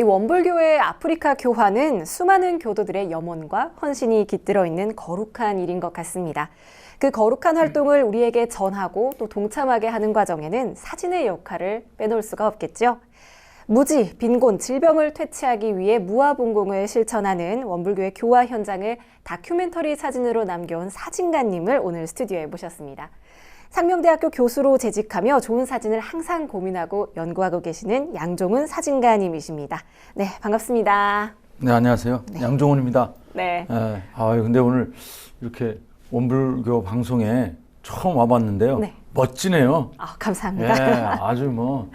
이 원불교의 아프리카 교화는 수많은 교도들의 염원과 헌신이 깃들어 있는 거룩한 일인 것 같습니다. 그 거룩한 활동을 우리에게 전하고 또 동참하게 하는 과정에는 사진의 역할을 빼놓을 수가 없겠죠. 무지, 빈곤, 질병을 퇴치하기 위해 무아봉공을 실천하는 원불교의 교화 현장을 다큐멘터리 사진으로 남겨온 사진가님을 오늘 스튜디오에 모셨습니다. 상명대학교 교수로 재직하며 좋은 사진을 항상 고민하고 연구하고 계시는 양종훈 사진가님이십니다. 네, 반갑습니다. 네, 안녕하세요. 네. 양종훈입니다. 네. 근데 오늘 이렇게 원불교 방송에 처음 와봤는데요. 네. 멋지네요. 감사합니다. 네, 아주 뭐.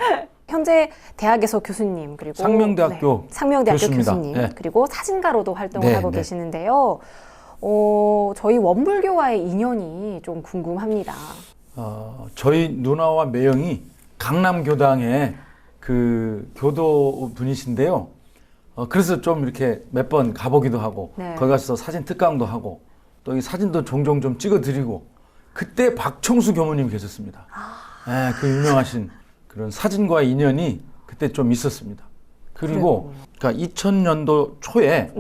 현재 대학에서 교수님 그리고 상명대학교 교수입니다. 교수님 그리고 사진가로도 활동을 하고 계시는데요. 저희 원불교와의 인연이 좀 궁금합니다. 저희 누나와 매형이 강남교당의 그 교도 분이신데요. 그래서 좀 이렇게 몇 번 가보기도 하고 거기 가서 사진 특강도 하고 또 이 사진도 종종 좀 찍어드리고 그때 박청수 교무님 계셨습니다. 그 유명하신 그런 사진과의 인연이 그때 좀 있었습니다. 그리고 그러니까 2000년도 초에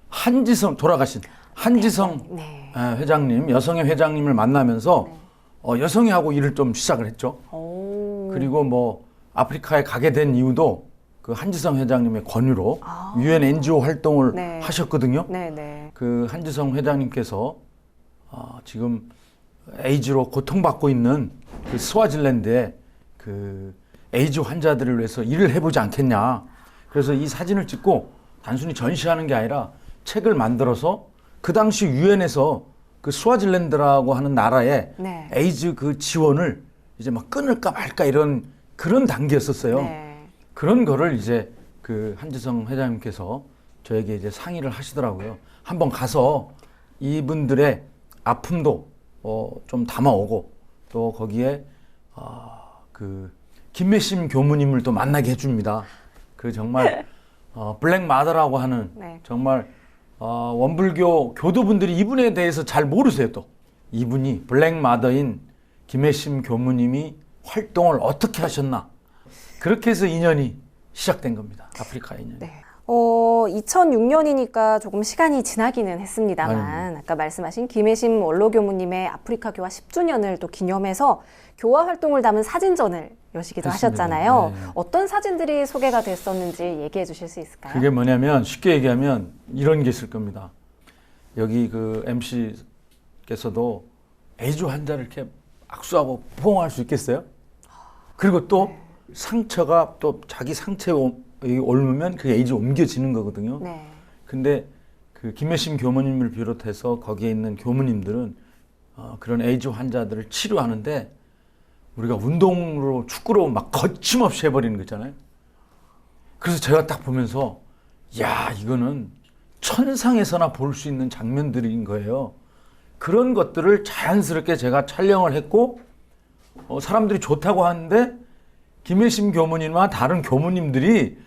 한지성 돌아가신 한지성 회장님, 여성의 회장님을 만나면서 여성회하고 일을 좀 시작을 했죠. 그리고 뭐 아프리카에 가게 된 이유도 그 한지성 회장님의 권유로 UN NGO 활동을 하셨거든요. 그 한지성 회장님께서 지금 에이즈로 고통받고 있는 그 스와질랜드에 그 에이즈 환자들을 위해서 일을 해보지 않겠냐. 그래서 이 사진을 찍고 단순히 전시하는 게 아니라 책을 만들어서 그 당시 유엔에서 그 스와질랜드라고 하는 나라에 에이즈 그 지원을 이제 막 끊을까 말까 이런 그런 단계였었어요. 그런 거를 이제 그 한지성 회장님께서 저에게 이제 상의를 하시더라고요. 한번 가서 이분들의 아픔도 좀 담아오고 또 거기에 그 김매심 교무님을 또 만나게 해줍니다. 그 정말 블랙 마더라고 하는 정말 원불교 교도분들이 이분에 대해서 잘 모르세요. 또 이분이 블랙 마더인 김매심 교무님이 활동을 어떻게 하셨나 그렇게 해서 인연이 시작된 겁니다. 아프리카 인연이. 2006년이니까 조금 시간이 지나기는 했습니다만 아까 말씀하신 김혜심 원로교무님의 아프리카 교화 10주년을 또 기념해서 교화 활동을 담은 사진전을 여시기도 하셨잖아요. 어떤 사진들이 소개가 됐었는지 얘기해 주실 수 있을까요? 그게 뭐냐면 쉽게 얘기하면 이런 게 있을 겁니다. 여기 그 MC께서도 에이즈 환자를 이렇게 악수하고 포옹할 수 있겠어요? 그리고 또 상처가 또 자기 상처에 옮으면 그 에이즈 옮겨지는 거거든요. 근데 그 김매심 교무님을 비롯해서 거기에 있는 교무님들은 그런 에이즈 환자들을 치료하는데 우리가 운동으로 축구로 막 거침없이 해버리는 거 있잖아요. 그래서 제가 딱 보면서 야 이거는 천상에서나 볼 수 있는 장면들인 거예요. 그런 것들을 자연스럽게 제가 촬영을 했고 사람들이 좋다고 하는데 김혜심 교무님과 다른 교무님들이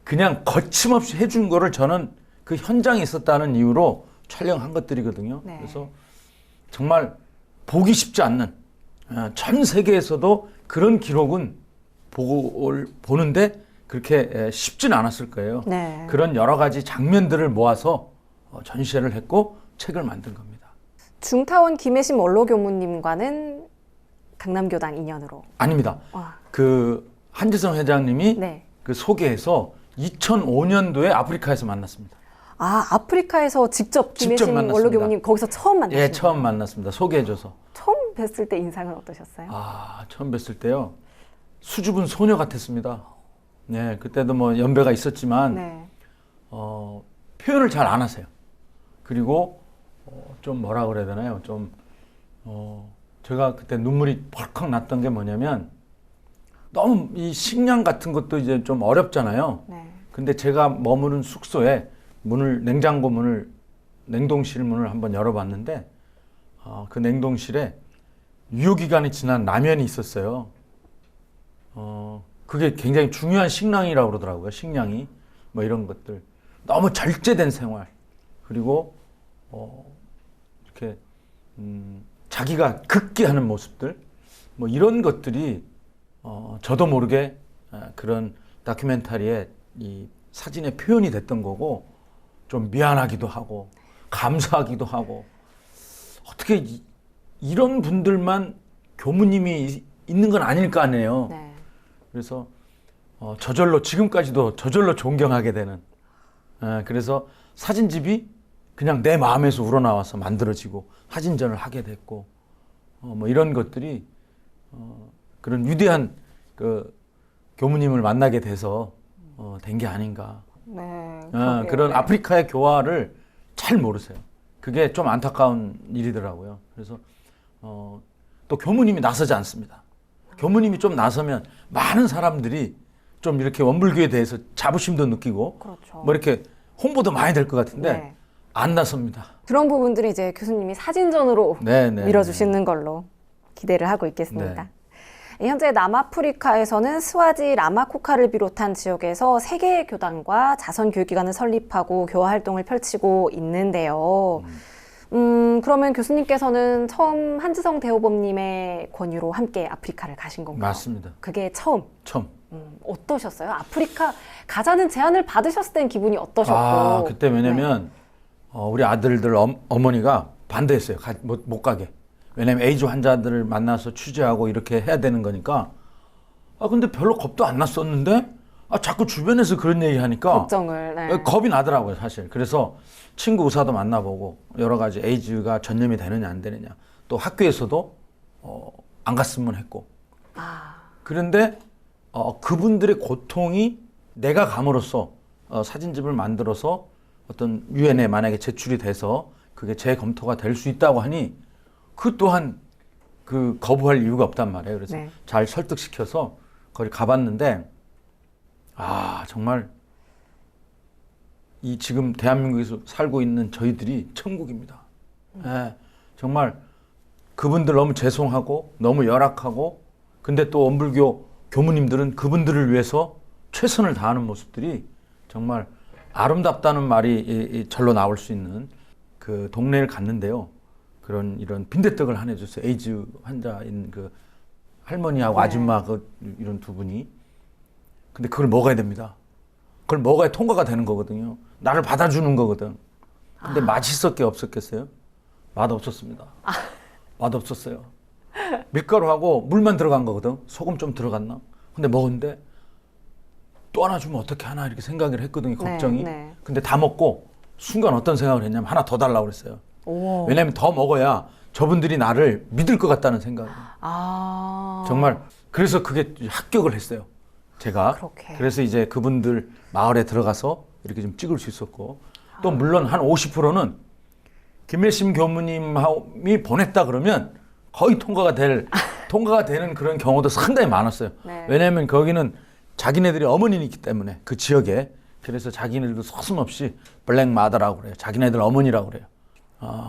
그냥 거침없이 해준 거를 저는 그 현장에 있었다는 이유로 촬영한 것들이거든요. 그래서 정말 보기 쉽지 않는 전 세계에서도 그런 기록은 보는데 그렇게 쉽지는 않았을 거예요. 그런 여러 가지 장면들을 모아서 전시회를 했고 책을 만든 겁니다. 중타원 김혜심 원로교무님과는 강남교당 인연으로? 아닙니다. 그 한지성 회장님이 그 소개해서 2005년도에 아프리카에서 만났습니다. 아프리카에서 직접 김혜심 원로교무님 거기서 처음 만났습니다. 예, 처음 만났습니다. 소개해줘서. 처음 뵀을 때 인상은 어떠셨어요? 처음 뵀을 때요. 수줍은 소녀 같았습니다. 네, 그때도 뭐 연배가 있었지만 표현을 잘 안 하세요. 그리고 좀 뭐라 그래야 되나요? 좀 제가 그때 눈물이 벌컥 났던 게 뭐냐면 너무 이 식량 같은 것도 이제 좀 어렵잖아요. 근데 제가 머무는 숙소에 냉장고 문을, 냉동실 문을 한번 열어봤는데 그 냉동실에 유효기간이 지난 라면이 있었어요. 그게 굉장히 중요한 식량이라고 그러더라고요. 식량이 뭐 이런 것들 너무 절제된 생활 그리고 이렇게 자기가 극기하는 모습들 뭐 이런 것들이 저도 모르게 그런 다큐멘터리에 사진에 표현이 됐던 거고 좀 미안하기도 하고 감사하기도 하고 어떻게 이런 분들만 교무님이 있는 건 아닐 거 아니에요. 네. 그래서 저절로 지금까지도 저절로 존경하게 되는 그래서 사진집이 그냥 내 마음에서 우러나와서 만들어지고 사진전을 하게 됐고 뭐 이런 것들이 그런 위대한 그 교무님을 만나게 돼서 된 게 아닌가. 네. 그런 네. 아프리카의 교화를 잘 모르세요. 그게 좀 안타까운 일이더라고요. 그래서 또 교무님이 나서지 않습니다. 교무님이 좀 나서면 많은 사람들이 좀 이렇게 원불교에 대해서 자부심도 느끼고 그렇죠. 뭐 이렇게 홍보도 많이 될 것 같은데 네. 안 나섭니다. 그런 부분들이 이제 교수님이 사진전으로 네. 밀어주시는 걸로 기대를 하고 있겠습니다. 현재 남아프리카에서는 스와지 라마코카를 비롯한 지역에서 3개의 교단과 자선교육기관을 설립하고 교화 활동을 펼치고 있는데요. 그러면 교수님께서는 처음 한지성 대호범님의 권유로 함께 아프리카를 가신 건가요? 맞습니다. 그게 처음. 처음. 어떠셨어요? 아프리카 가자는 제안을 받으셨을 땐 기분이 어떠셨고? 그때 왜냐면 우리 아들들 어머니가 반대했어요. 못 가게. 왜냐면 에이즈 환자들을 만나서 취재하고 이렇게 해야 되는 거니까. 근데 별로 겁도 안 났었는데 자꾸 주변에서 그런 얘기 하니까 걱정을. 네. 겁이 나더라고요, 사실. 그래서 친구 의사도 만나보고 여러 가지 에이즈가 전염이 되느냐 안 되느냐. 또 학교에서도 안 갔으면 했고. 그런데 그분들의 고통이 내가 감으로써 사진집을 만들어서 어떤 유엔에 만약에 제출이 돼서 그게 재검토가 될 수 있다고 하니 그 또한 그 거부할 이유가 없단 말이에요. 그래서 네. 잘 설득시켜서 거기 가봤는데 정말 이 지금 대한민국에서 살고 있는 저희들이 천국입니다. 정말 그분들 너무 죄송하고 너무 열악하고 근데 또 원불교 교무님들은 그분들을 위해서 최선을 다하는 모습들이 정말 아름답다는 말이 절로 나올 수 있는 그 동네를 갔는데요. 이런 빈대떡을 하나 줬어요. 에이즈 환자인 그 할머니하고 네. 아줌마 이런 두 분이. 근데 그걸 먹어야 됩니다. 그걸 먹어야 통과가 되는 거거든요. 나를 받아주는 거거든. 근데 맛있을 게 없었겠어요? 맛없었습니다. 맛없었어요. 밀가루하고 물만 들어간 거거든. 소금 좀 들어갔나? 근데 먹었는데 또 하나 주면 어떻게 하나 이렇게 생각을 했거든요. 걱정이. 네. 근데 다 먹고 순간 어떤 생각을 했냐면 하나 더 달라고 그랬어요. 오. 왜냐하면 더 먹어야 저분들이 나를 믿을 것 같다는 생각이. 정말 그래서 그게 합격을 했어요. 제가. 그렇게. 그래서 이제 그분들 마을에 들어가서 이렇게 좀 찍을 수 있었고 또 물론 한 50%는 김일심 교무님이 보냈다 그러면 거의 통과가 되는 그런 경우도 상당히 많았어요. 네. 왜냐하면 거기는 자기네들이 어머니는 있기 때문에 그 지역에 그래서 자기네들도 서슴없이 블랙마더라고 그래요. 자기네들 어머니라고 그래요.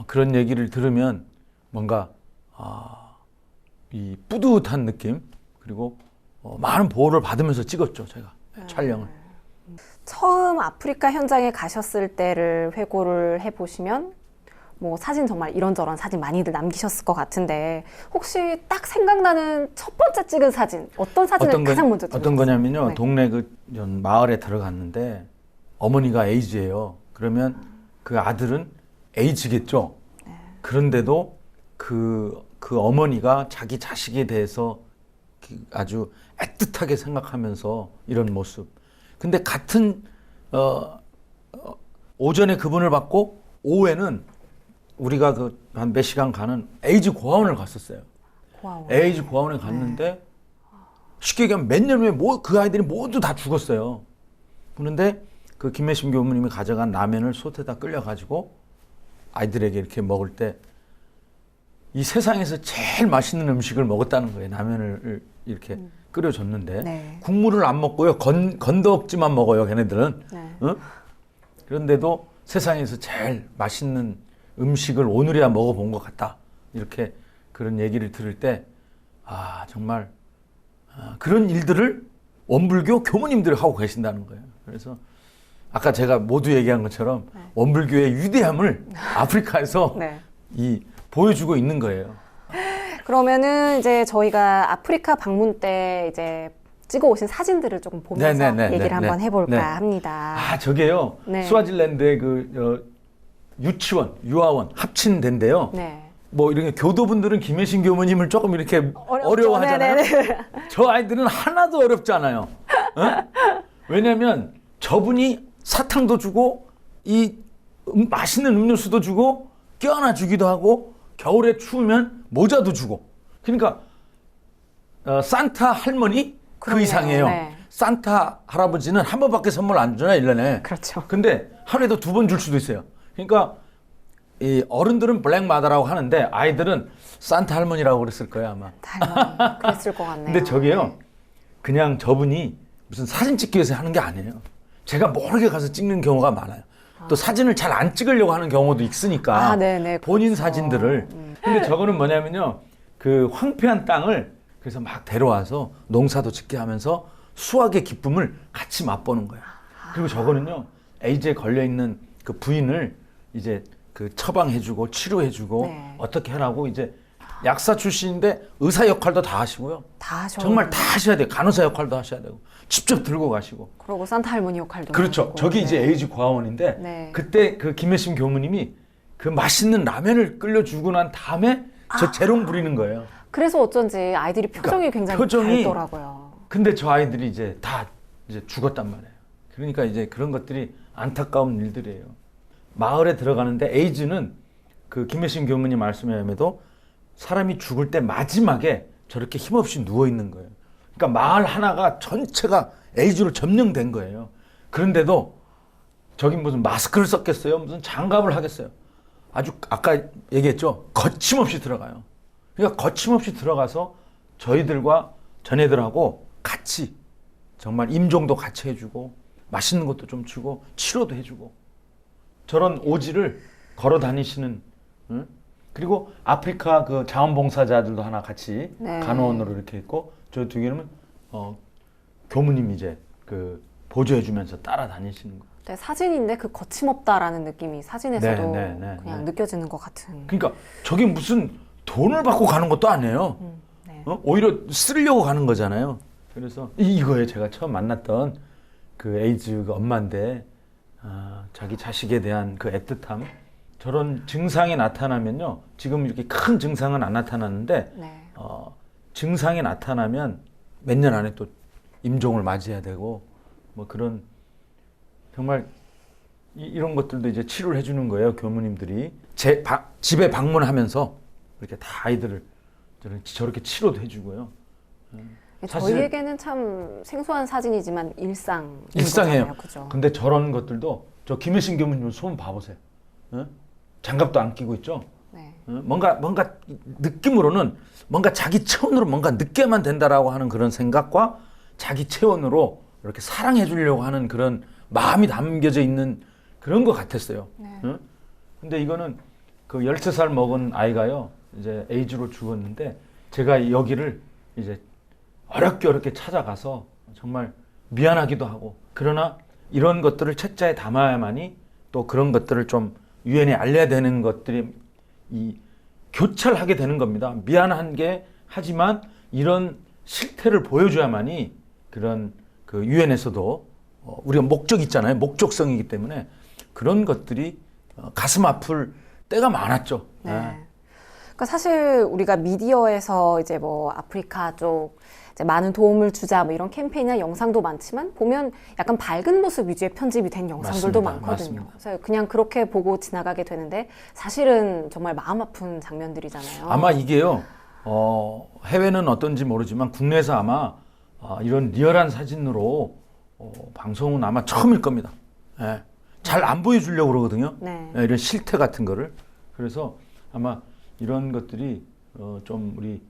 그런 얘기를 들으면 뭔가 이 뿌듯한 느낌 그리고 많은 보호를 받으면서 찍었죠. 제가 촬영을. 처음 아프리카 현장에 가셨을 때를 회고를 해보시면 뭐 사진 정말 이런저런 사진 많이들 남기셨을 것 같은데 혹시 딱 생각나는 첫 번째 찍은 사진 어떤 사진을 가장 먼저 찍으셨어요? 어떤 거냐면요. 네. 동네 마을에 들어갔는데 어머니가 에이즈예요. 그러면 그 아들은 에이즈겠죠. 그런데도 그 어머니가 자기 자식에 대해서 아주 애틋하게 생각하면서 이런 모습. 근데 같은 오전에 그분을 받고 오후에는 우리가 한 몇 시간 가는 에이즈 고아원을 갔었어요. 에이즈 고아원에 갔는데 쉽게 얘기하면 몇 년 후에 그 아이들이 모두 다 죽었어요. 그런데 그 김혜심 교무님이 가져간 라면을 솥에다 끓여가지고 아이들에게 이렇게 먹을 때 이 세상에서 제일 맛있는 음식을 먹었다는 거예요. 라면을 이렇게 끓여줬는데 네. 국물을 안 먹고요. 건더기만 먹어요. 걔네들은. 네. 어? 그런데도 세상에서 제일 맛있는 음식을 오늘이야 먹어본 것 같다. 이렇게 그런 얘기를 들을 때 정말 그런 일들을 원불교 교무님들이 하고 계신다는 거예요. 그래서 아까 제가 모두 얘기한 것처럼 원불교의 위대함을 아프리카에서 네. 보여주고 있는 거예요. 그러면은 이제 저희가 아프리카 방문 때 이제 찍어 오신 사진들을 조금 보면서 얘기를 한번 해볼까 합니다. 아, 저게요. 네. 스와질랜드의 유치원, 유아원 합친 데인데요. 네. 뭐 이렇게 교도분들은 김혜신 교무님을 조금 이렇게 어려워하잖아요. 네네네. 저 아이들은 하나도 어렵지 않아요. 어? 왜냐하면 저분이 사탕도 주고 이 맛있는 음료수도 주고 껴안아 주기도 하고 겨울에 추우면 모자도 주고. 그러니까 산타 할머니 그 이상이에요. 네. 산타 할아버지는 한 번밖에 선물 안 주잖아요, 1년에. 그렇죠. 근데 하루에도 2번 줄 수도 있어요. 그러니까 이 어른들은 블랙마다라고 하는데 아이들은 산타 할머니라고 그랬을 거예요, 아마. 할머니 그랬을 것 같네요. 근데 저게요. 네. 그냥 저분이 무슨 사진 찍기 위해서 하는 게 아니에요. 제가 모르게 가서 찍는 경우가 많아요. 또 사진을 잘 안 찍으려고 하는 경우도 있으니까 네네, 본인 그렇죠. 사진들을. 근데 저거는 뭐냐면요. 그 황폐한 땅을 그래서 막 데려와서 농사도 짓게 하면서 수확의 기쁨을 같이 맛보는 거예요. 그리고 저거는요. 에이즈에 걸려있는 그 부인을 이제 그 처방해주고 치료해주고 네. 어떻게 하라고 이제 약사 출신인데 의사 역할도 다 하시고요. 다 하셔. 정말 다 하셔야 돼요. 간호사 역할도 하셔야 되고 직접 들고 가시고. 그리고 산타 할머니 역할도. 그렇죠. 하시고. 저기 네. 이제 에이즈 고아원인데 네. 그때 그 김혜심 교무님이 그 맛있는 라면을 끓여주고 난 다음에 저 재롱 부리는 거예요. 그래서 어쩐지 아이들이 표정이 굉장히 밝더라고요. 근데 저 아이들이 이제 다 이제 죽었단 말이에요. 그러니까 이제 그런 것들이 안타까운 일들이에요. 마을에 들어가는데 에이즈는 그 김혜심 교무님 말씀에 의하면도 사람이 죽을 때 마지막에 저렇게 힘없이 누워 있는 거예요. 그러니까 마을 하나가 전체가 에이즈로 점령된 거예요. 그런데도 저기 무슨 마스크를 썼겠어요? 무슨 장갑을 하겠어요? 아주 아까 얘기했죠. 거침없이 들어가요. 그러니까 거침없이 들어가서 저희들과 전애들하고 같이 정말 임종도 같이 해주고 맛있는 것도 좀 주고 치료도 해주고 저런 오지를 걸어 다니시는. 응? 그리고 아프리카 그 자원봉사자들도 하나 같이 네. 간호원으로 이렇게 있고 저 뒤에는 교무님 이제 그 보조해주면서 따라다니시는 거. 네, 사진인데 그 거침없다라는 느낌이 사진에서도 네. 그냥 느껴지는 것 같은. 그러니까 저게 무슨 돈을 받고 가는 것도 아니에요. 네. 오히려 쓰려고 가는 거잖아요. 그래서 이거에 제가 처음 만났던 그 에이즈 그 엄마인데 자기 자식에 대한 그 애틋함. 저런 증상이 나타나면요. 지금 이렇게 큰 증상은 안 나타나는데 네. 증상이 나타나면 몇 년 안에 또 임종을 맞이해야 되고 뭐 그런 정말 이런 것들도 이제 치료를 해주는 거예요. 교무님들이 집에 방문하면서 이렇게 다 아이들을 저렇게 치료도 해주고요. 저희에게는 참 생소한 사진이지만 일상이에요. 그죠? 근데 저런 것들도 저 김혜신 교무님 손 봐보세요. 장갑도 안 끼고 있죠. 네. 뭔가 느낌으로는 뭔가 자기 체온으로 뭔가 느껴야만 된다라고 하는 그런 생각과 자기 체온으로 이렇게 사랑해 주려고 하는 그런 마음이 담겨져 있는 그런 것 같았어요. 네. 근데 이거는 그 13살 먹은 아이가요. 이제 에이즈로 죽었는데 제가 여기를 이제 어렵게 찾아가서 정말 미안하기도 하고 그러나 이런 것들을 책자에 담아야만이 또 그런 것들을 좀 유엔에 알려야 되는 것들이 이 교찰하게 되는 겁니다. 미안한 게 하지만 이런 실태를 보여줘야만이 그런 그 유엔에서도 우리가 목적 있잖아요. 목적성이기 때문에 그런 것들이 가슴 아플 때가 많았죠. 네. 그러니까 사실 우리가 미디어에서 이제 뭐 아프리카 쪽 이제 많은 도움을 주자 뭐 이런 캠페인이나 영상도 많지만 보면 약간 밝은 모습 위주의 편집이 된 영상들도 맞습니다. 많거든요. 맞습니다. 그래서 그냥 그렇게 보고 지나가게 되는데 사실은 정말 마음 아픈 장면들이잖아요. 아마 이게요. 해외는 어떤지 모르지만 국내에서 아마 이런 리얼한 사진으로 방송은 아마 처음일 겁니다. 예. 잘 안 보여주려고 그러거든요. 네. 예, 이런 실태 같은 거를. 그래서 아마 이런 것들이 좀 우리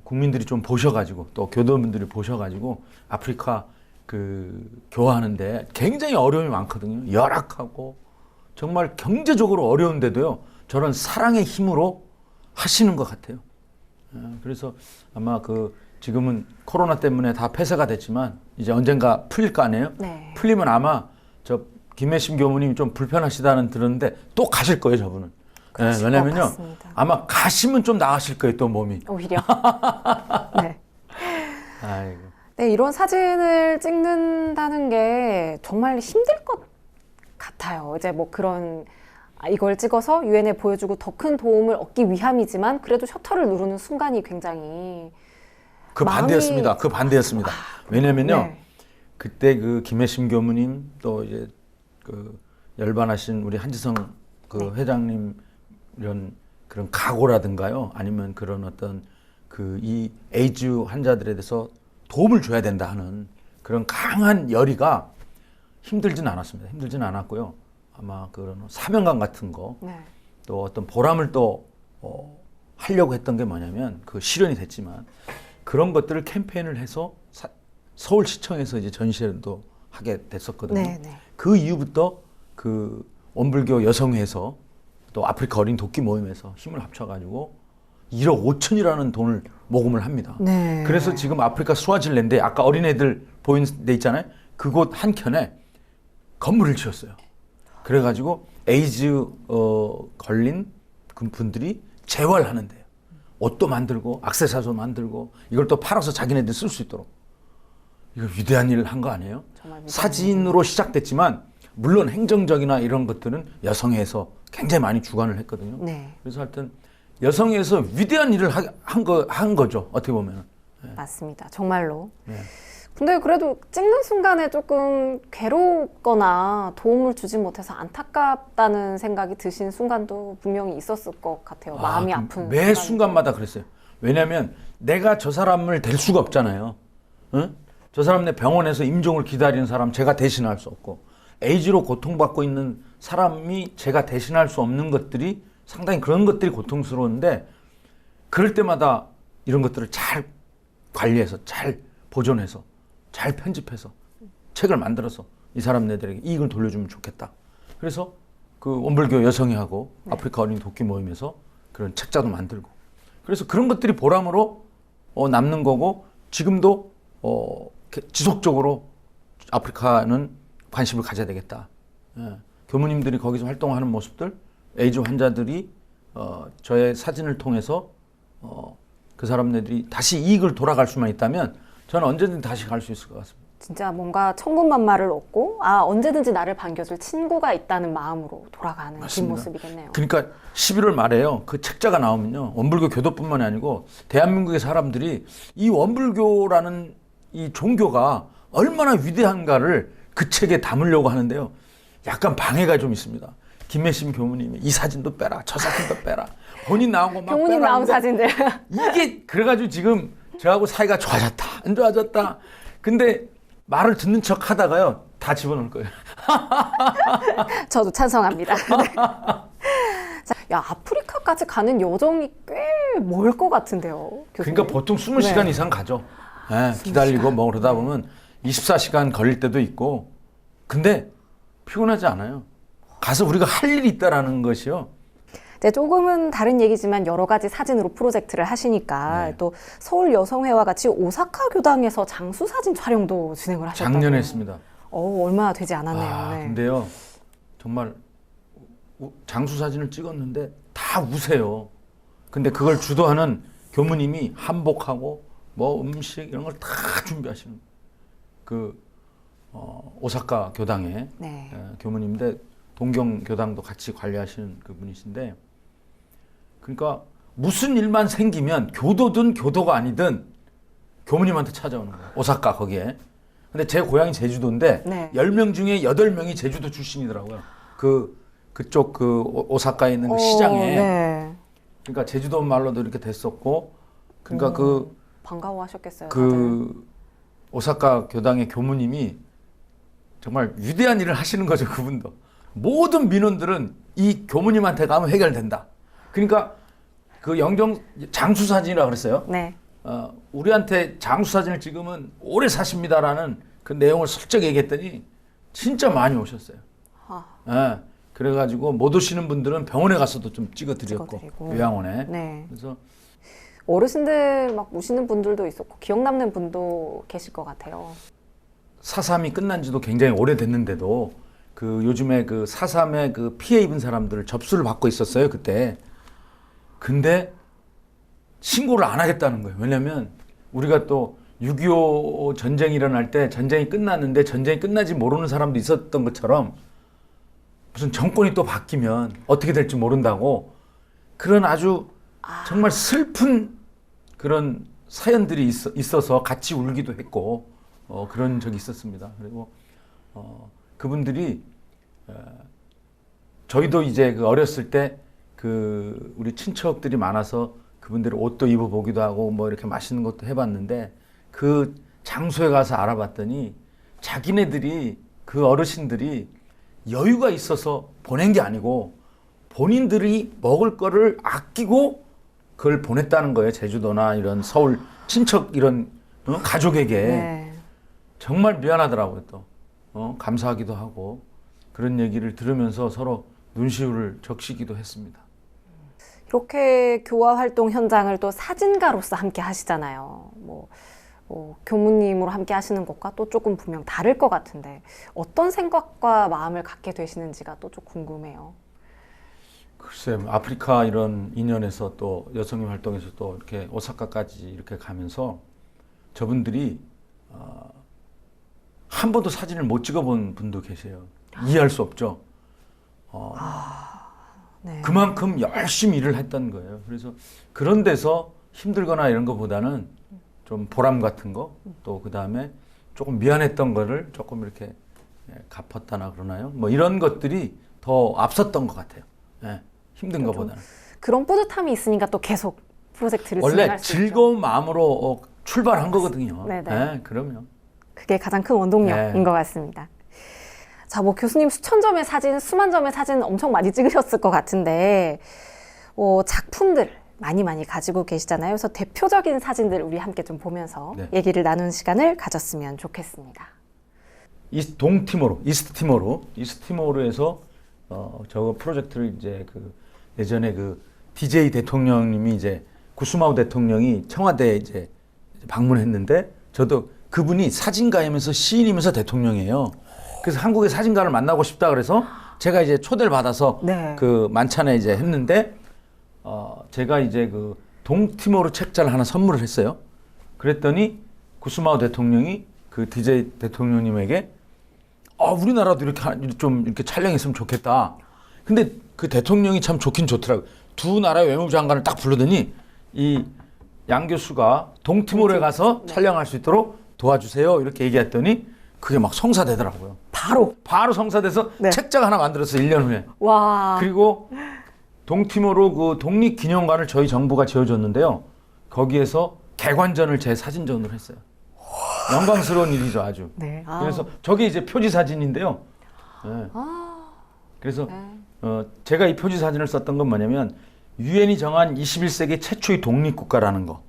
국민들이 좀 보셔가지고 또 교도분들이 보셔가지고 아프리카 그 교화하는데 굉장히 어려움이 많거든요. 열악하고 정말 경제적으로 어려운데도요. 저런 사랑의 힘으로 하시는 것 같아요. 그래서 아마 그 지금은 코로나 때문에 다 폐쇄가 됐지만 이제 언젠가 풀릴 거 아니에요? 네. 풀리면 아마 저 김혜심 교무님이 좀 불편하시다는 들었는데 또 가실 거예요, 저분은. 네, 왜냐면요. 같습니다. 아마 가시면 좀 나으실 거예요, 또 몸이. 오히려. 네. 아이고. 네, 네, 이런 사진을 찍는다는 게 정말 힘들 것 같아요. 이제 뭐 그런 이걸 찍어서 유엔에 보여주고 더 큰 도움을 얻기 위함이지만 그래도 셔터를 누르는 순간이 굉장히 반대였습니다. 그 반대였습니다. 왜냐면요. 네. 그때 그 김혜심 교무님 또 이제 그 열반하신 우리 한지성 그 회장님 이런 그런 각오라든가요. 아니면 그런 어떤 그 이 에이즈 환자들에 대해서 도움을 줘야 된다 하는 그런 강한 열의가 힘들진 않았습니다. 힘들진 않았고요. 아마 그런 사명감 같은 거, 네. 또 어떤 보람을 또 하려고 했던 게 뭐냐면 그 실현이 됐지만 그런 것들을 캠페인을 해서 서울시청에서 이제 전시회도 하게 됐었거든요. 네, 네. 그 이후부터 그 원불교 여성회에서 또 아프리카 어린 도끼 모임에서 힘을 합쳐가지고 1억 5천이라는 돈을 모금을 합니다. 네. 그래서 지금 아프리카 스와질랜드에 아까 어린애들 보이는 데 있잖아요. 그곳 한켠에 건물을 지었어요. 그래가지고 에이즈 걸린 그 분들이 재활하는데요. 옷도 만들고 액세서리도 만들고 이걸 또 팔아서 자기네들 쓸 수 있도록. 이거 위대한 일을 한 거 아니에요? 정말 위대한 사진으로 시작됐지만 물론 행정적이나 이런 것들은 여성회에서 굉장히 많이 주관을 했거든요. 네. 그래서 하여튼 여성회에서 위대한 일을 한 거죠. 어떻게 보면. 맞습니다. 정말로. 네. 근데 그래도 찍는 순간에 조금 괴롭거나 도움을 주지 못해서 안타깝다는 생각이 드신 순간도 분명히 있었을 것 같아요. 마음이 아픈 매 순간이. 순간마다 그랬어요. 왜냐하면 내가 저 사람을 댈 수가 없잖아요. 응? 저 사람 내 병원에서 임종을 기다리는 사람 제가 대신할 수 없고 에이즈로 고통받고 있는 사람이 제가 대신할 수 없는 것들이 상당히 그런 것들이 고통스러운데 그럴 때마다 이런 것들을 잘 관리해서 잘 보존해서 잘 편집해서 책을 만들어서 이 사람네들에게 이익을 돌려주면 좋겠다. 그래서 그 원불교 여성회하고 아프리카 어린 도끼 모임에서 그런 책자도 만들고 그래서 그런 것들이 보람으로 남는 거고 지금도 지속적으로 아프리카는 관심을 가져야 되겠다. 예. 교무님들이 거기서 활동하는 모습들, 에이즈 환자들이 저의 사진을 통해서 그 사람들이 다시 이익을 돌아갈 수만 있다면 저는 언제든지 다시 갈 수 있을 것 같습니다. 진짜 뭔가 천군만마를 얻고 언제든지 나를 반겨줄 친구가 있다는 마음으로 돌아가는 맞습니다. 뒷모습이겠네요. 그러니까 11월 말에요. 그 책자가 나오면요. 원불교 교도뿐만이 아니고 대한민국의 사람들이 이 원불교라는 이 종교가 얼마나 위대한가를 그 책에 담으려고 하는데요. 약간 방해가 좀 있습니다. 김혜심 교무님이 이 사진도 빼라, 저 사진도 빼라. 본인 나온 거막 교무님 빼라. 나온 사진들. 이게 그래가지고 지금 저하고 사이가 좋아졌다, 안 좋아졌다. 근데 말을 듣는 척 하다가요. 다 집어넣을 거예요. 저도 찬성합니다. 네. 자, 야, 아프리카까지 가는 여정이 꽤 멀 것 같은데요. 교수님. 그러니까 보통 20시간 네. 이상 가죠. 네, 기다리고 뭐 그러다 보면 24시간 걸릴 때도 있고 근데 피곤하지 않아요. 가서 우리가 할 일이 있다라는 것이요. 네, 조금은 다른 얘기지만 여러 가지 사진으로 프로젝트를 하시니까 네. 또 서울 여성회와 같이 오사카 교당에서 장수 사진 촬영도 진행을 하셨다고. 작년에 했습니다. 얼마 되지 않았네요. 네. 근데요. 정말 장수 사진을 찍었는데 다 우세요. 근데 그걸 주도하는 교무님이 한복하고 뭐 음식 이런 걸 다 준비하시는 그 오사카 교당의 네. 교무님인데 동경 교당도 같이 관리하시는 그분이신데 그러니까 무슨 일만 생기면 교도든 교도가 아니든 교무님한테 찾아오는 거예요. 오사카 거기에. 근데 제 고향이 제주도인데 네. 10명 중에 8명이 제주도 출신이더라고요. 그쪽 그 오사카에 있는 그 시장에. 네. 그러니까 제주도 말로도 이렇게 됐었고 그러니까 반가워하셨겠어요. 다들. 그 오사카 교당의 교무님이 정말 위대한 일을 하시는 거죠. 그분도. 모든 민원들은 이 교무님한테 가면 해결된다. 그러니까 그 영정 장수 사진이라고 그랬어요. 네. 우리한테 장수 사진을 찍으면 오래 사십니다라는 그 내용을 슬쩍 얘기했더니 진짜 많이 오셨어요. 예. 그래가지고 못 오시는 분들은 병원에 가서도 좀 찍어드렸고 찍어드리고. 요양원에. 네. 그래서 어르신들 막 우시는 분들도 있었고 기억 남는 분도 계실 것 같아요. 4.3이 끝난 지도 굉장히 오래됐는데도 그 요즘에 그 4.3의 그 피해 입은 사람들을 접수를 받고 있었어요, 그때. 근데 신고를 안 하겠다는 거예요. 왜냐면 우리가 또 6.25 전쟁이 일어날 때 전쟁이 끝났는데 전쟁이 끝나지 모르는 사람도 있었던 것처럼 무슨 정권이 또 바뀌면 어떻게 될지 모른다고 그런 아주 정말 슬픈 그런 사연들이 있어서 같이 울기도 했고 그런 적이 있었습니다. 그리고 그분들이 저희도 이제 그 어렸을 때 그 우리 친척들이 많아서 그분들의 옷도 입어보기도 하고 뭐 이렇게 맛있는 것도 해봤는데 그 장소에 가서 알아봤더니 자기네들이 그 어르신들이 여유가 있어서 보낸 게 아니고 본인들이 먹을 거를 아끼고 그걸 보냈다는 거예요. 제주도나 이런 서울 친척 이런 가족에게. 네. 정말 미안하더라고요. 또 감사하기도 하고 그런 얘기를 들으면서 서로 눈시울을 적시기도 했습니다. 이렇게 교화 활동 현장을 또 사진가로서 함께 하시잖아요. 교무님으로 함께 하시는 것과 또 조금 분명 다를 것 같은데 어떤 생각과 마음을 갖게 되시는지가 또 좀 궁금해요. 글쎄, 아프리카 이런 인연에서 또 여성의 활동에서 또 이렇게 오사카까지 이렇게 가면서 저분들이 한 번도 사진을 못 찍어본 분도 계세요. 이해할 수 없죠. 네. 그만큼 열심히 일을 했던 거예요. 그래서 그런 데서 힘들거나 이런 것보다는 좀 보람 같은 거, 또 그 다음에 조금 미안했던 거를 조금 이렇게 갚았다나 그러나요? 뭐 이런 것들이 더 앞섰던 것 같아요. 힘든 것보다는. 그런 뿌듯함이 있으니까 또 계속 프로젝트를 원래 진행할 수 즐거운 마음으로 출발한 거거든요. 네네. 그럼요. 그게 가장 큰 원동력인 네. 것 같습니다. 자, 교수님 수천 점의 사진, 수만 점의 사진 엄청 많이 찍으셨을 것 같은데 작품들 많이 가지고 계시잖아요. 그래서 대표적인 사진들 우리 함께 좀 보면서 네. 얘기를 나누는 시간을 가졌으면 좋겠습니다. 이스트티모르에서 저 프로젝트를 이제 그 예전에 그 DJ 대통령님이 이제 구스마우 대통령이 청와대에 이제 방문했는데 저도 그분이 사진가이면서 시인이면서 대통령이에요. 그래서 한국의 사진가를 만나고 싶다 그래서 제가 이제 초대를 받아서 네. 그 만찬에 이제 했는데 제가 이제 그 동티모르 책자를 하나 선물을 했어요. 그랬더니 구스마우 대통령이 그 DJ 대통령님에게 우리나라도 이렇게 좀 이렇게 촬영했으면 좋겠다. 근데 그 대통령이 참 좋긴 좋더라고요. 두 나라의 외무부 장관을 딱 부르더니 이 양 교수가 동티모르에 가서 촬영할 수 있도록 도와주세요. 이렇게 얘기했더니 그게 막 성사되더라고요. 바로 성사돼서 네. 책자가 하나 만들었어요. 1년 후에. 와. 그리고 동티모르 그 독립기념관을 저희 정부가 지어줬는데요. 거기에서 개관전을 제 사진전으로 했어요. 영광스러운 일이죠, 아주. 네. 그래서 저게 이제 표지 사진인데요. 네. 그래서 제가 이 표지 사진을 썼던 건 뭐냐면 유엔이 정한 21세기 최초의 독립국가라는 거.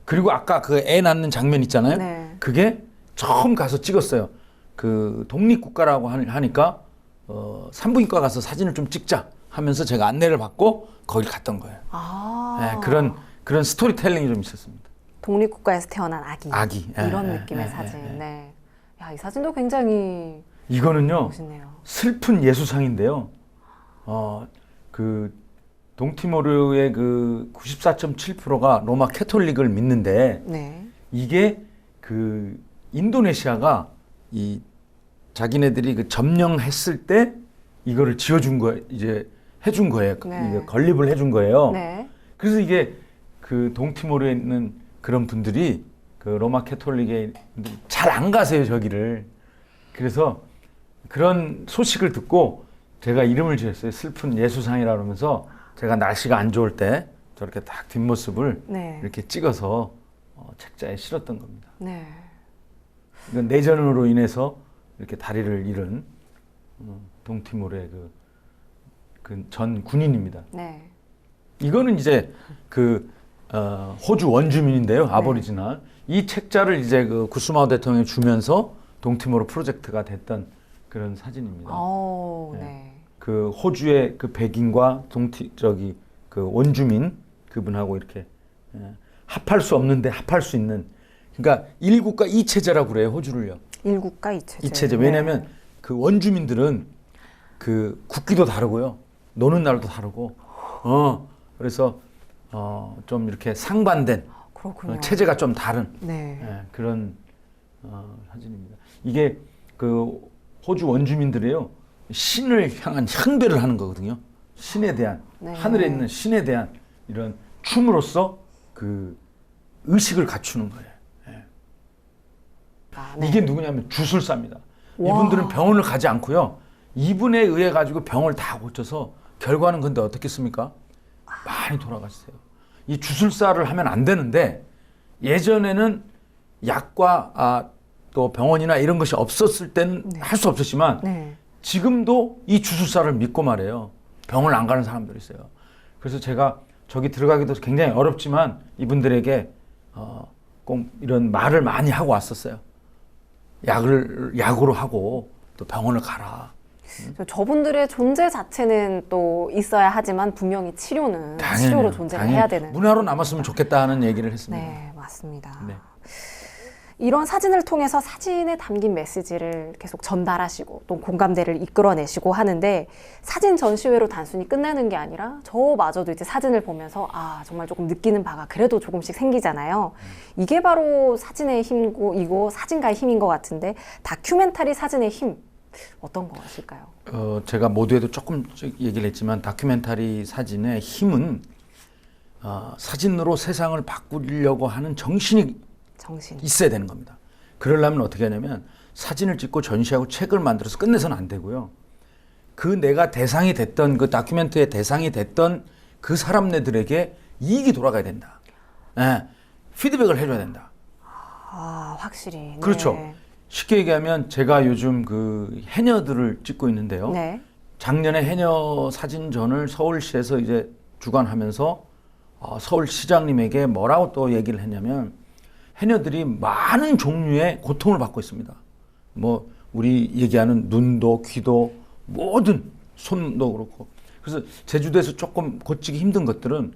그리고 아까 그 애 낳는 장면 있잖아요. 네. 그게 처음 가서 찍었어요. 그 독립국가라고 하니까 산부인과 가서 사진을 좀 찍자 하면서 제가 안내를 받고 거길 갔던 거예요. 네, 그런 스토리텔링이 좀 있었습니다. 독립국가에서 태어난 아기. 이런 느낌의 예, 사진. 예, 예. 네. 야, 이 사진도 굉장히 이거는요. 멋있네요. 슬픈 예수상인데요. 그 동티모르의 그 94.7%가 로마 캐톨릭을 믿는데 네. 이게 그 인도네시아가 이 자기네들이 그 점령했을 때 이거를 지어준 거 이제 해준 거예요. 네. 이게 건립을 해준 거예요. 네. 그래서 이게 그 동티모르에 있는 그런 분들이 그 로마 캐톨릭에 잘 안 가세요 저기를. 그래서 그런 소식을 듣고 제가 이름을 지었어요. 슬픈 예수상이라 그러면서 제가 날씨가 안 좋을 때 저렇게 딱 뒷모습을 네. 이렇게 찍어서 책자에 실었던 겁니다. 네. 이건 내전으로 인해서 이렇게 다리를 잃은 동티모르의 그 전 군인입니다. 네. 이거는 이제 호주 원주민인데요, 아보리지널. 이 책자를 이제 그 구스마우 대통령이 주면서 동티모르 프로젝트가 됐던 그런 사진입니다. 네. 그 호주의 그 백인과 그 원주민 그분하고 이렇게 합할 수 없는데 합할 수 있는. 그러니까 일국가 이체제라고 그래요, 호주를요. 일국가 이체제. 이체제. 왜냐하면 그 원주민들은 그 국기도 다르고요, 노는 날도 다르고, 그래서 좀 이렇게 상반된 그렇군요. 체제가 좀 다른 네. 그런 사진입니다. 이게 그 호주 원주민들이요 신을 향한 향배를 하는 거거든요. 신에 대한 네. 하늘에 있는 신에 대한 이런 춤으로써 그 의식을 갖추는 거예요. 네. 이게 누구냐면 주술사입니다. 와. 이분들은 병원을 가지 않고요. 이분에 의해 가지고 병을 다 고쳐서 결과는 근데 어떻겠습니까? 많이 돌아가세요. 이 주술사를 하면 안 되는데 예전에는 약과 또 병원이나 이런 것이 없었을 때는 할 수 없었지만 네. 지금도 이 주술사를 믿고 말해요. 병을 안 가는 사람들이 있어요. 그래서 제가 저기 들어가기도 굉장히 어렵지만 이분들에게 꼭 이런 말을 많이 하고 왔었어요. 약으로 하고 또 병원을 가라. 저분들의 존재 자체는 또 있어야 하지만 분명히 치료는 당연히, 치료로 존재를 해야 되는. 문화로 남았으면 좋겠다는 얘기를 했습니다. 네, 맞습니다. 네. 이런 사진을 통해서 사진에 담긴 메시지를 계속 전달하시고 또 공감대를 이끌어내시고 하는데 사진 전시회로 단순히 끝나는 게 아니라 저마저도 이제 사진을 보면서 정말 조금 느끼는 바가 그래도 조금씩 생기잖아요. 이게 바로 사진의 힘이고 사진가의 힘인 것 같은데 다큐멘터리 사진의 힘 어떤 것일까요? 제가 모두에도 조금 얘기를 했지만 다큐멘터리 사진의 힘은 사진으로 세상을 바꾸려고 하는 정신이 있어야 되는 겁니다. 그러려면 어떻게 하냐면 사진을 찍고 전시하고 책을 만들어서 끝내서는 안 되고요. 그 내가 대상이 됐던 그 다큐멘터리의 대상이 됐던 그 사람네들에게 이익이 돌아가야 된다. 피드백을 해줘야 된다. 확실히. 그렇죠. 네. 쉽게 얘기하면 제가 요즘 그 해녀들을 찍고 있는데요. 네. 작년에 해녀 사진전을 서울시에서 이제 주관하면서 서울시장님에게 뭐라고 또 얘기를 했냐면 해녀들이 많은 종류의 고통을 받고 있습니다. 뭐 우리 얘기하는 눈도 귀도 모든 손도 그렇고 그래서 제주도에서 조금 고치기 힘든 것들은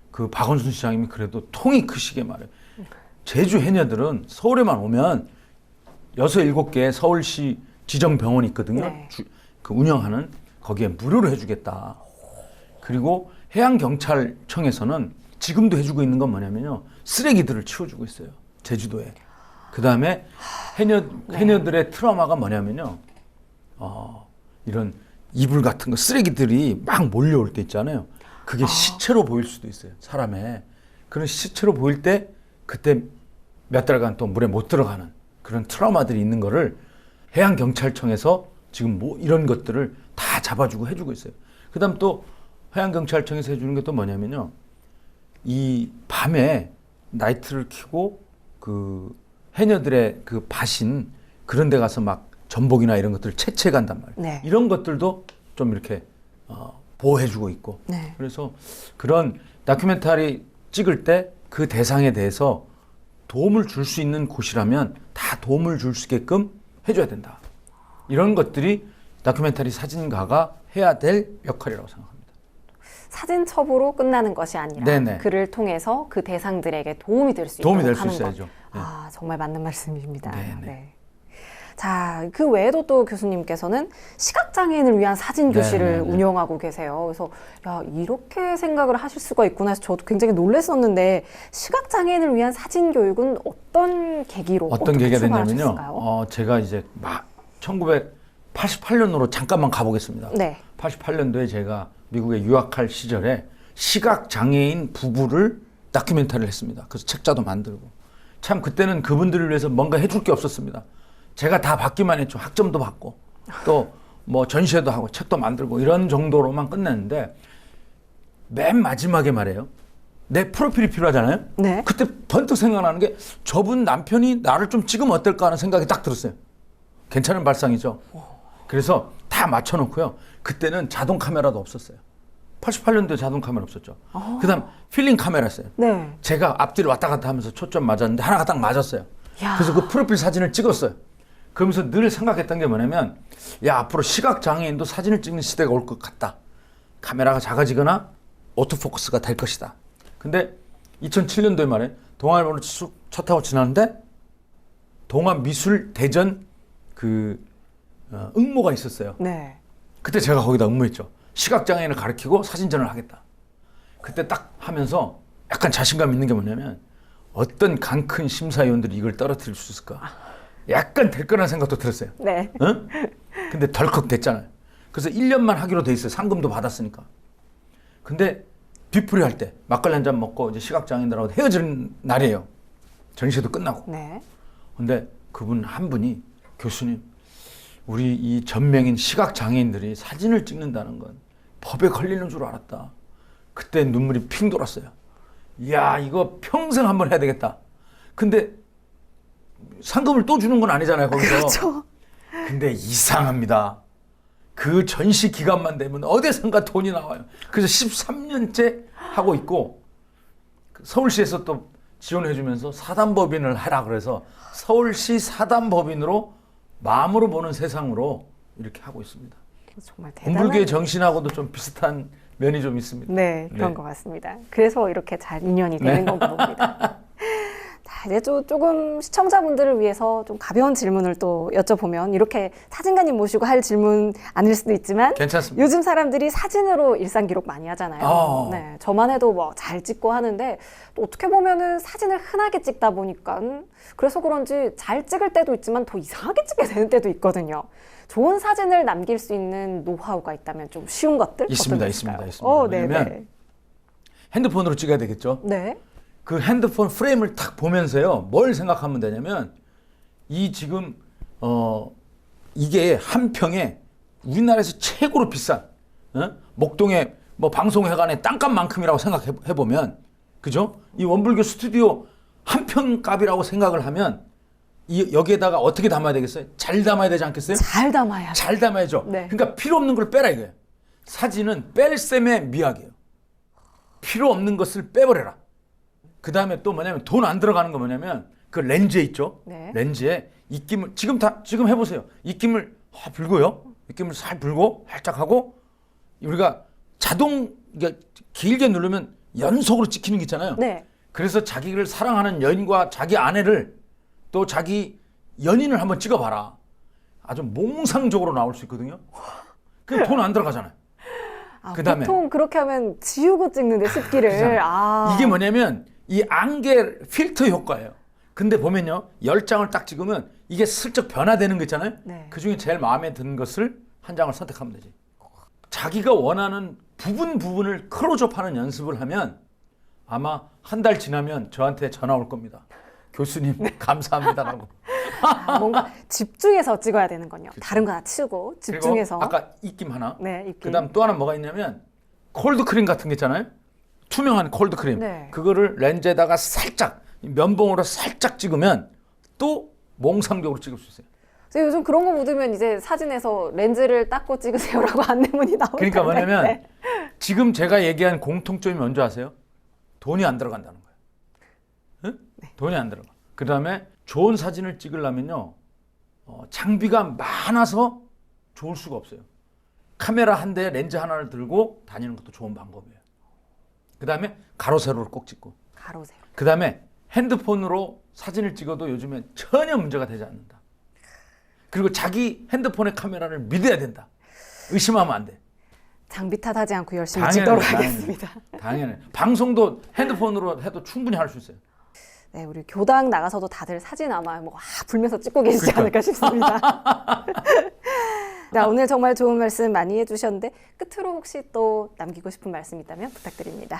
그 박원순 시장님이 그래도 통이 크시게 말해요. 제주 해녀들은 서울에만 오면 6, 7개 서울시 지정 병원이 있거든요. 네. 그 운영하는 거기에 무료로 해주겠다. 그리고 해양경찰청에서는 지금도 해주고 있는 건 뭐냐면요. 쓰레기들을 치워주고 있어요. 제주도에. 그 다음에 해녀들의 트라우마가 뭐냐면요. 이런 이불 같은 거 쓰레기들이 막 몰려올 때 있잖아요. 그게 시체로 보일 수도 있어요. 사람의. 그런 시체로 보일 때 그때 몇 달간 또 물에 못 들어가는 그런 트라우마들이 있는 거를 해양경찰청에서 지금 뭐 이런 것들을 다 잡아주고 해주고 있어요. 그 다음 또 해양경찰청에서 해주는 게 또 뭐냐면요. 이 밤에 나이트를 켜고 그 해녀들의 그 밭인 그런 데 가서 막 전복이나 이런 것들을 채취해 간단 말이에요. 네. 이런 것들도 좀 이렇게 보호해주고 있고. 네. 그래서 그런 다큐멘터리 찍을 때 그 대상에 대해서 도움을 줄 수 있는 곳이라면 다 도움을 줄 수 있게끔 해줘야 된다. 이런 것들이 다큐멘터리 사진가가 해야 될 역할이라고 생각합니다. 사진첩으로 끝나는 것이 아니라 네네. 그를 통해서 그 대상들에게 도움이 될 수 도움이 있도록 될 수 하는 것. 있어야죠. 네. 정말 맞는 말씀이십니다. 네네. 네. 자, 그 외에도 또 교수님께서는 시각장애인을 위한 사진교실을 네네네. 운영하고 계세요. 그래서 야, 이렇게 생각을 하실 수가 있구나 해서 저도 굉장히 놀랐었는데 시각장애인을 위한 사진교육은 어떤 계기로 어떤 계기가 됐냐면요. 출발하셨을까요? 제가 이제 1988년으로 잠깐만 가보겠습니다. 네. 88년도에 제가 미국에 유학할 시절에 시각장애인 부부를 다큐멘터리를 했습니다. 그래서 책자도 만들고. 참 그때는 그분들을 위해서 뭔가 해줄 게 없었습니다. 제가 다 받기만 했죠. 학점도 받고 또 뭐 전시회도 하고 책도 만들고 이런 정도로만 끝냈는데 맨 마지막에 말이에요. 내 프로필이 필요하잖아요. 네. 그때 번뜩 생각나는 게 저분 남편이 나를 좀 찍으면 어떨까 하는 생각이 딱 들었어요. 괜찮은 발상이죠. 그래서 다 맞춰놓고요. 그때는 자동 카메라도 없었어요. 88년도에 자동 카메라 없었죠. 그다음 필름 카메라였어요. 네. 제가 앞뒤로 왔다 갔다 하면서 초점 맞았는데 하나가 딱 맞았어요. 야. 그래서 그 프로필 사진을 찍었어요. 그러면서 늘 생각했던 게 뭐냐면 야 앞으로 시각장애인도 사진을 찍는 시대가 올 것 같다. 카메라가 작아지거나 오토포커스가 될 것이다. 근데 2007년도에 말에 동아일보를 차 타고 지나는데 동아미술대전 그 응모가 있었어요. 네. 그때 제가 거기다 응모했죠. 시각장애인을 가르치고 사진전을 하겠다. 그때 딱 하면서 약간 자신감 있는 게 뭐냐면 어떤 강 큰 심사위원들이 이걸 떨어뜨릴 수 있을까? 약간 될 거라는 생각도 들었어요. 네. 어? 근데 덜컥 됐잖아요. 그래서 1년만 하기로 돼 있어요. 상금도 받았으니까. 근데 뒤풀이 할 때 막걸리 한 잔 먹고 이제 시각장애인들하고 헤어지는 날이에요. 전시회도 끝나고. 네. 근데 그분 한 분이 교수님, 우리 이 전명인 시각장애인들이 사진을 찍는다는 건 법에 걸리는 줄 알았다. 그때 눈물이 핑 돌았어요. 이야, 이거 평생 한번 해야 되겠다. 근데 상금을 또 주는 건 아니잖아요, 거기서. 그렇죠. 근데 이상합니다. 그 전시 기간만 되면 어디선가 돈이 나와요. 그래서 13년째 하고 있고 서울시에서 또 지원해주면서 사단법인을 하라 그래서 서울시 사단법인으로 마음으로 보는 세상으로 이렇게 하고 있습니다. 정말 대단한. 공불교의 정신하고도 좀 비슷한 면이 좀 있습니다. 네, 그런 것 같습니다. 그래서 이렇게 잘 인연이 되는 건가 봅니다. 자, 이제 조금 시청자분들을 위해서 좀 가벼운 질문을 또 여쭤보면 이렇게 사진가님 모시고 할 질문 아닐 수도 있지만 괜찮습니다. 요즘 사람들이 사진으로 일상 기록 많이 하잖아요. 네, 저만 해도 뭐 잘 찍고 하는데 또 어떻게 보면은 사진을 흔하게 찍다 보니까 그래서 그런지 잘 찍을 때도 있지만 더 이상하게 찍게 되는 때도 있거든요. 좋은 사진을 남길 수 있는 노하우가 있다면 좀 쉬운 것들 있습니다. 어떤 게 있습니다. 있을까요? 있습니다. 왜냐면 핸드폰으로 찍어야 되겠죠. 네. 그 핸드폰 프레임을 딱 보면서요, 뭘 생각하면 되냐면 이 지금 이게 한 평에 우리나라에서 최고로 비싼 목동의 뭐 방송회관의 땅값만큼이라고 생각해 보면, 그죠? 이 원불교 스튜디오 한 평 값이라고 생각을 하면 여기에다가 어떻게 담아야 되겠어요? 잘 담아야 되지 않겠어요? 잘 담아야. 잘 담아야죠. 네. 그러니까 필요 없는 걸 빼라 이거예요. 사진은 뺄 셈의 미학이에요. 필요 없는 것을 빼버려라. 그 다음에 또 뭐냐면 돈 안 들어가는 거 뭐냐면 그 렌즈에 있죠. 네. 렌즈에 입김을 지금 해보세요. 입김을 불고요. 입김을 살 불고 살짝 하고 우리가 이게 길게 누르면 연속으로 찍히는 게 있잖아요. 네. 그래서 자기를 사랑하는 여인과 자기 아내를 또 자기 연인을 한번 찍어봐라. 아주 몽상적으로 나올 수 있거든요. 그 돈 안 들어가잖아요. 그다음에 보통 그렇게 하면 지우고 찍는데 습기를. 이게 뭐냐면 이 안개 필터 효과예요. 근데 보면요, 10장을 딱 찍으면 이게 슬쩍 변화되는 거 있잖아요. 네. 그 중에 제일 마음에 드는 것을 한 장을 선택하면 되지. 자기가 원하는 부분을 클로즈업하는 연습을 하면 아마 한 달 지나면 저한테 전화 올 겁니다. 교수님 감사합니다라고. 뭔가 집중해서 찍어야 되는군요. 다른 거 다 치우고 집중해서. 그리고 아까 입김 하나. 네, 입김. 그다음 또 하나 뭐가 있냐면 콜드 크림 같은 게 있잖아요. 투명한 콜드 크림. 네. 그거를 렌즈에다가 살짝 면봉으로 살짝 찍으면 또 몽상적으로 찍을 수 있어요. 그래서 요즘 그런 거 묻으면 이제 사진에서 렌즈를 닦고 찍으세요라고 안내문이 나올 텐데. 그러니까 뭐냐면 네. 지금 제가 얘기한 공통점이 뭔지 아세요? 돈이 안 들어간다는 거예요. 응? 네. 돈이 안 들어가. 그다음에 좋은 사진을 찍으려면요, 장비가 많아서 좋을 수가 없어요. 카메라 한 대에 렌즈 하나를 들고 다니는 것도 좋은 방법이에요. 그다음에 가로 세로를 꼭 찍고. 가로 세로. 그다음에 핸드폰으로 사진을 찍어도 요즘에 전혀 문제가 되지 않는다. 그리고 자기 핸드폰의 카메라를 믿어야 된다. 의심하면 안 돼. 장비 탓하지 않고 열심히 당연히, 찍도록 당연히. 하겠습니다. 당연히. 방송도 핸드폰으로 해도 충분히 할 수 있어요. 네, 우리 교당 나가서도 다들 사진 아마 불면서 찍고 계시지 그러니까. 않을까 싶습니다. 자, 오늘 정말 좋은 말씀 많이 해주셨는데 끝으로 혹시 또 남기고 싶은 말씀 있다면 부탁드립니다.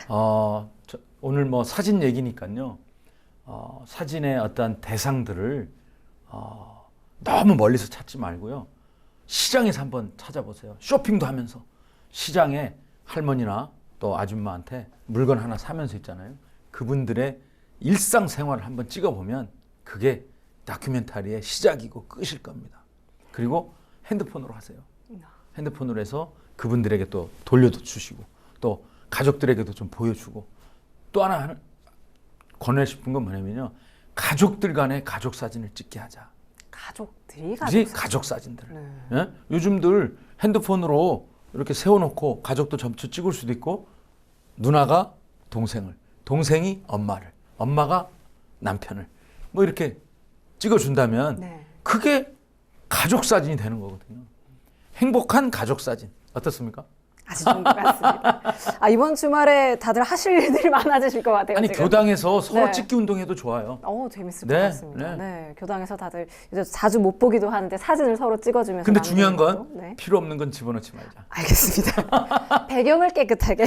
오늘 뭐 사진 얘기니까요. 사진의 어떤 대상들을 너무 멀리서 찾지 말고요. 시장에서 한번 찾아보세요. 쇼핑도 하면서 시장에 할머니나 또 아줌마한테 물건 하나 사면서 있잖아요. 그분들의 일상생활을 한번 찍어보면 그게 다큐멘터리의 시작이고 끝일 겁니다. 그리고 핸드폰으로 하세요. 핸드폰으로 해서 그분들에게 또 돌려도 주시고 또 가족들에게도 좀 보여주고 또 하나 권하고 싶은 건 뭐냐면요. 가족들 간의 가족 사진을 찍게 하자. 가족들이 가족 사진들. 네. 예? 요즘들 핸드폰으로 이렇게 세워놓고 가족도 점수 찍을 수도 있고 누나가 동생을, 동생이 엄마를, 엄마가 남편을 뭐 이렇게 찍어준다면 네. 그게 가족 사진이 되는 거거든요. 행복한 가족 사진 어떻습니까? 아주 좋은 것 같습니다. 이번 주말에 다들 하실 일들이 많아지실 것 같아요. 아니 지금. 교당에서 서로 네. 찍기 운동해도 좋아요. 재밌을 네, 것 같습니다. 네. 네, 교당에서 다들 이제 자주 못 보기도 하는데 사진을 서로 찍어주면서. 근데 중요한 건 것도. 네. 필요 없는 건 집어넣지 말자. 알겠습니다. 배경을 깨끗하게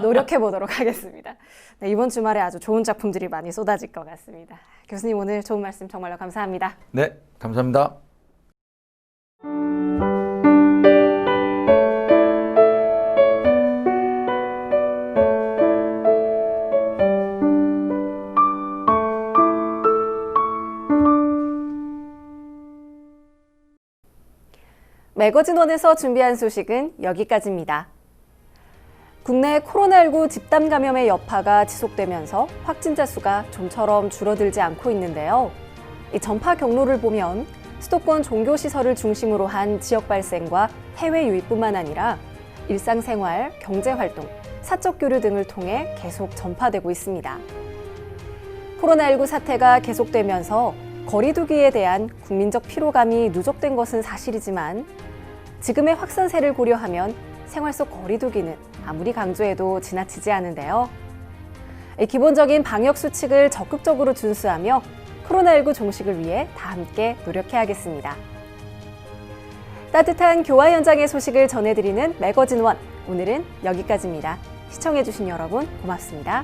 노력해 보도록 하겠습니다. 네, 이번 주말에 아주 좋은 작품들이 많이 쏟아질 것 같습니다. 교수님 오늘 좋은 말씀 정말로 감사합니다. 네, 감사합니다. 매거진원에서 준비한 소식은 여기까지입니다. 국내 코로나19 집단 감염의 여파가 지속되면서 확진자 수가 좀처럼 줄어들지 않고 있는데요. 이 전파 경로를 보면 수도권 종교시설을 중심으로 한 지역 발생과 해외 유입뿐만 아니라 일상생활, 경제활동, 사적 교류 등을 통해 계속 전파되고 있습니다. 코로나19 사태가 계속되면서 거리두기에 대한 국민적 피로감이 누적된 것은 사실이지만 지금의 확산세를 고려하면 생활 속 거리두기는 아무리 강조해도 지나치지 않은데요. 기본적인 방역 수칙을 적극적으로 준수하며 코로나19 종식을 위해 다 함께 노력해야겠습니다. 따뜻한 교화 현장의 소식을 전해드리는 매거진원, 오늘은 여기까지입니다. 시청해주신 여러분 고맙습니다.